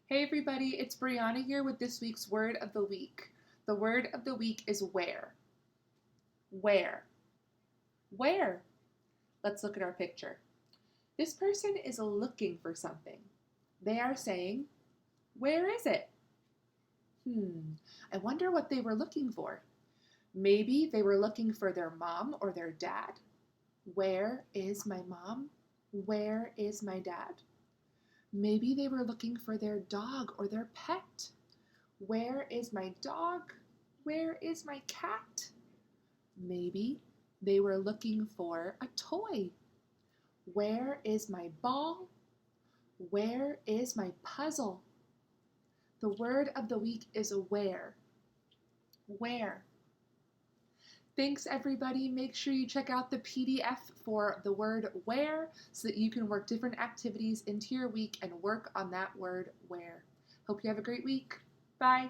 Hey everybody, it's Brianna here with this week's word of the week. The word of the week is where. Where. Where? Let's look at our picture. This person is looking for something. They are saying, where is it? I wonder what they were looking for. Maybe they were looking for their mom or their dad. Where is my mom? Where is my dad? Maybe they were looking for their dog or their pet. Where is my dog? Where is my cat? Maybe they were looking for a toy. Where is my ball? Where is my puzzle? The word of the week is where. Where. Thanks everybody. Make sure you check out the PDF for the word where so that you can work different activities into your week and work on that word where. Hope you have a great week. Bye.